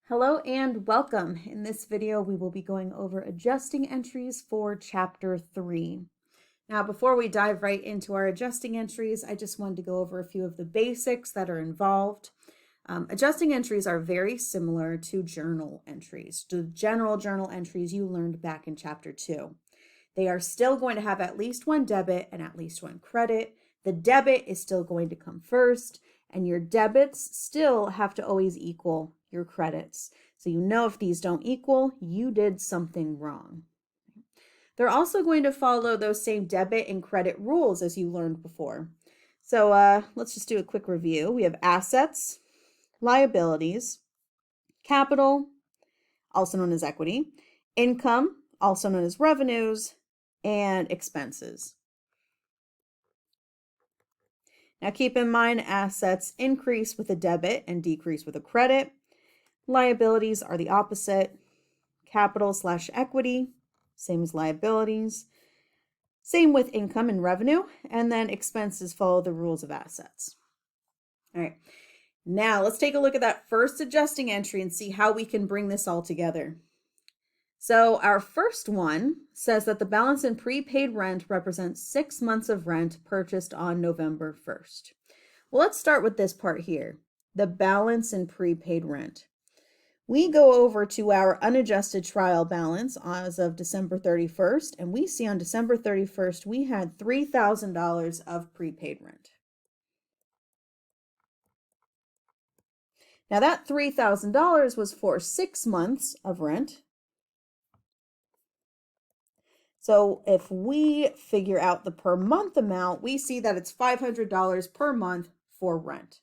Hello and welcome. In this video, we will be going over adjusting entries for Chapter 3. Now, before we dive right into our adjusting entries, I just wanted to go over a few of the basics that are involved. Adjusting entries are very similar to journal entries, the general journal entries you learned back in Chapter 2. They are still going to have at least one debit and at least one credit. The debit is still going to come first, and your debits still have to always equal your credits. So you know if these don't equal, you did something wrong. They're also going to follow those same debit and credit rules as you learned before. So let's just do a quick review. We have assets, liabilities, capital, also known as equity, income, also known as revenues, and expenses. Now keep in mind assets increase with a debit and decrease with a credit. Liabilities are the opposite. Capital/equity, same as liabilities. Same with income and revenue. And then expenses follow the rules of assets. All right. Now let's take a look at that first adjusting entry and see how we can bring this all together. So our first one says that the balance in prepaid rent represents 6 months of rent purchased on November 1st. Well, let's start with this part here, the balance in prepaid rent. We go over to our unadjusted trial balance as of December 31st, and we see on December 31st, we had $3,000 of prepaid rent. Now that $3,000 was for 6 months of rent. So if we figure out the per month amount, we see that it's $500 per month for rent.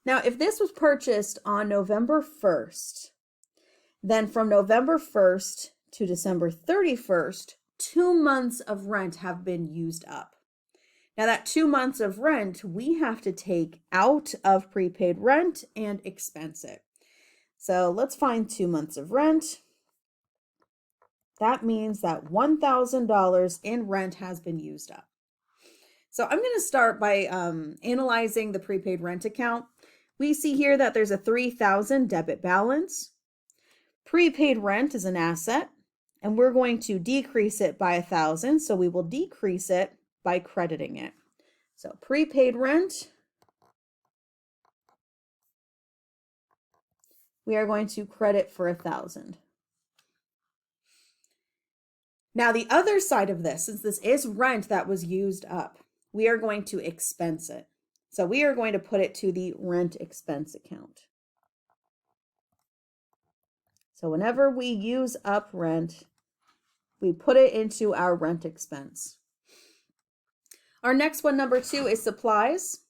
Now, if this was purchased on November 1st, then from November 1st to December 31st, 2 months of rent have been used up. Now that 2 months of rent, we have to take out of prepaid rent and expense it. So let's find 2 months of rent. That means that $1,000 in rent has been used up. So I'm going to start by analyzing the prepaid rent account. We see here that there's a $3,000 debit balance. Prepaid rent is an asset, and we're going to decrease it by $1,000. So we will decrease it by crediting it. So prepaid rent, we are going to credit for $1,000. Now the other side of this, since this is rent that was used up, we are going to expense it. So we are going to put it to the rent expense account. So whenever we use up rent, we put it into our rent expense. Our next one, number 2, is supplies.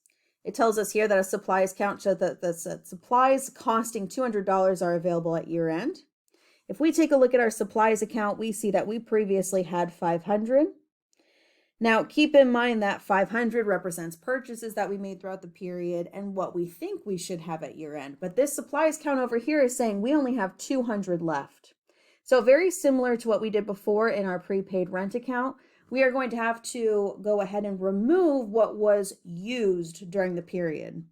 It tells us here that a supplies count shows that the supplies costing $200 are available at year end. If we take a look at our supplies account, we see that we previously had $500. Now, keep in mind that $500 represents purchases that we made throughout the period and what we think we should have at year end. But this supplies count over here is saying we only have $200 left. So very similar to what we did before in our prepaid rent account, we are going to have to go ahead and remove what was used during the period.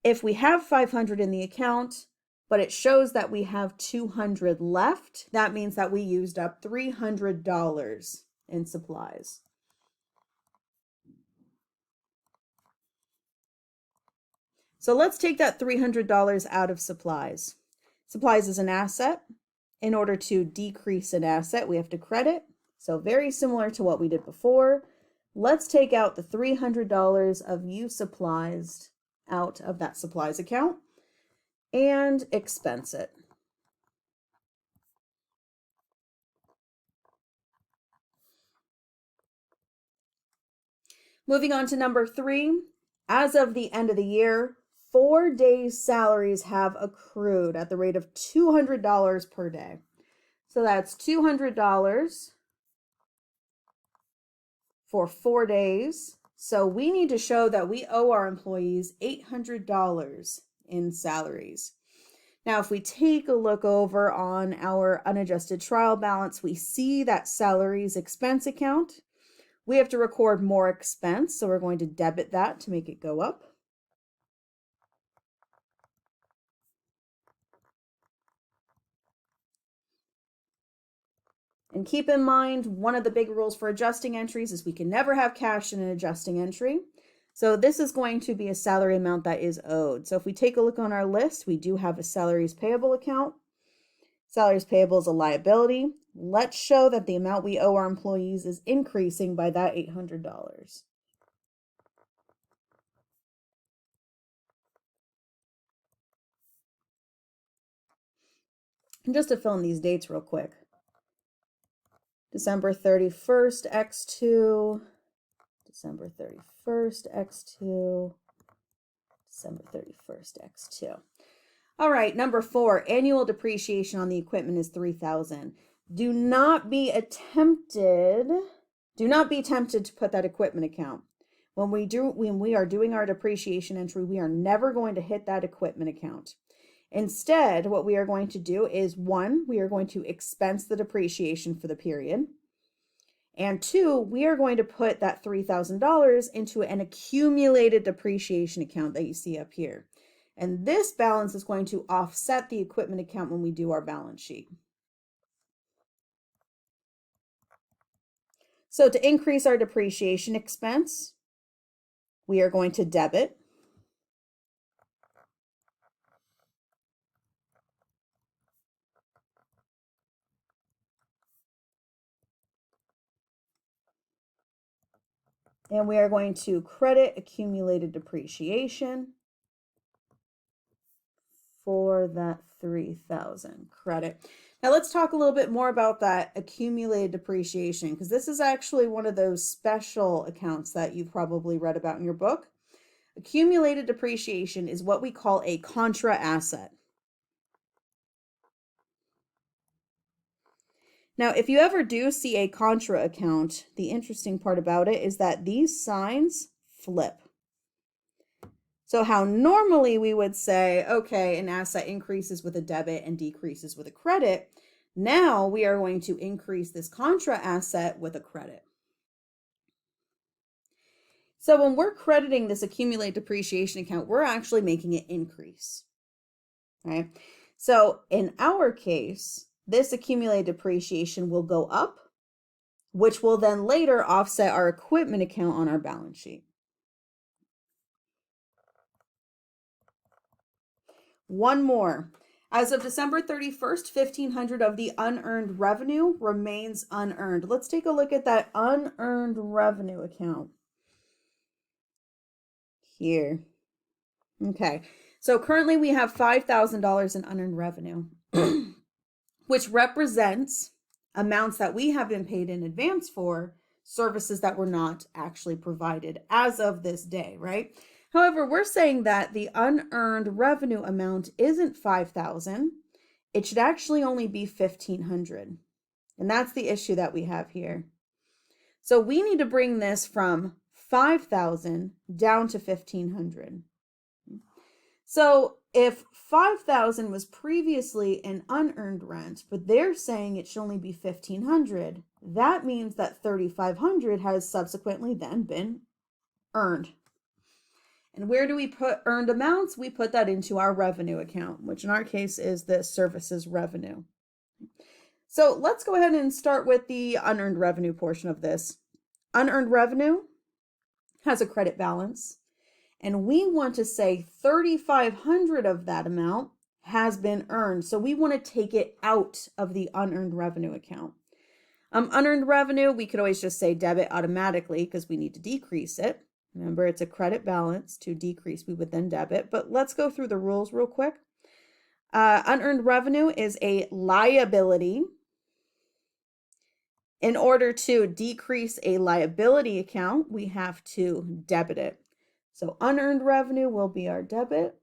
If we have $500 in the account, but it shows that we have $200 left, that means that we used up $300 in supplies. So let's take that $300 out of supplies. Supplies is an asset. In order to decrease an asset, we have to credit. So very similar to what we did before. Let's take out the $300 of used supplies out of that supplies account and expense it. Moving on to number 3, as of the end of the year, 4 days' salaries have accrued at the rate of $200 per day. So that's $200 for 4 days. So we need to show that we owe our employees $800 in salaries. Now, if we take a look over on our unadjusted trial balance, we see that salaries expense account. We have to record more expense, so we're going to debit that to make it go up. And keep in mind, one of the big rules for adjusting entries is we can never have cash in an adjusting entry. So this is going to be a salary amount that is owed. So if we take a look on our list, we do have a salaries payable account. Salaries payable is a liability. Let's show that the amount we owe our employees is increasing by that $800. And just to fill in these dates real quick. December 31st, X2, December 31st, X2, December 31st, X2. All right, number 4, annual depreciation on the equipment is $3,000. Do not be tempted to put that equipment account. When we are doing our depreciation entry, we are never going to hit that equipment account. Instead, what we are going to do is 1, we are going to expense the depreciation for the period. And 2, we are going to put that $3,000 into an accumulated depreciation account that you see up here. And this balance is going to offset the equipment account when we do our balance sheet. So to increase our depreciation expense, we are going to debit. And we are going to credit accumulated depreciation for that $3,000 credit. Now let's talk a little bit more about that accumulated depreciation, because this is actually one of those special accounts that you've probably read about in your book. Accumulated depreciation is what we call a contra asset. Now, if you ever do see a contra account, the interesting part about it is that these signs flip. So how normally we would say, okay, an asset increases with a debit and decreases with a credit. Now we are going to increase this contra asset with a credit. So when we're crediting this accumulated depreciation account, we're actually making it increase, right? So in our case, this accumulated depreciation will go up, which will then later offset our equipment account on our balance sheet. One more. As of December 31st, 1,500 of the unearned revenue remains unearned. Let's take a look at that unearned revenue account here. Okay, so currently we have $5,000 in unearned revenue, which represents amounts that we have been paid in advance for services that were not actually provided as of this day, right? However, we're saying that the unearned revenue amount isn't $5,000. It should actually only be $1,500. And that's the issue that we have here. So we need to bring this from $5,000 down to $1,500. So if $5,000 was previously an unearned rent, but they're saying it should only be $1,500, that means that $3,500 has subsequently then been earned. And where do we put earned amounts? We put that into our revenue account, which in our case is the services revenue. So let's go ahead and start with the unearned revenue portion of this. Unearned revenue has a credit balance, and we want to say 3,500 of that amount has been earned. So we want to take it out of the unearned revenue account. Unearned revenue, we could always just say debit automatically because we need to decrease it. Remember, it's a credit balance. To decrease, we would then debit. But let's go through the rules real quick. Unearned revenue is a liability. In order to decrease a liability account, we have to debit it. So unearned revenue will be our debit.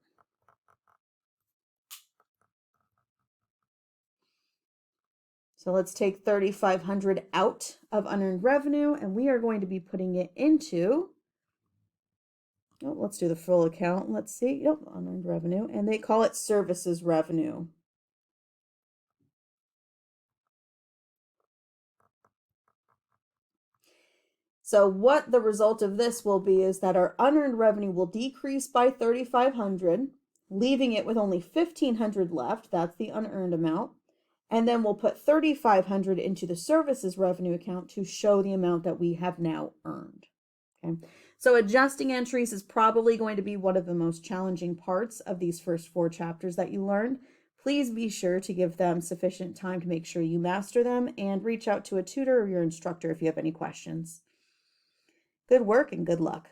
So let's take 3,500 out of unearned revenue, and we are going to be putting it into, let's do the full account. Let's see, unearned revenue, and they call it services revenue. So what the result of this will be is that our unearned revenue will decrease by 3,500, leaving it with only 1,500 left. That's the unearned amount. And then we'll put $3,500 into the services revenue account to show the amount that we have now earned. Okay. So adjusting entries is probably going to be one of the most challenging parts of these first 4 chapters that you learned. Please be sure to give them sufficient time to make sure you master them, and reach out to a tutor or your instructor if you have any questions. Good work and good luck.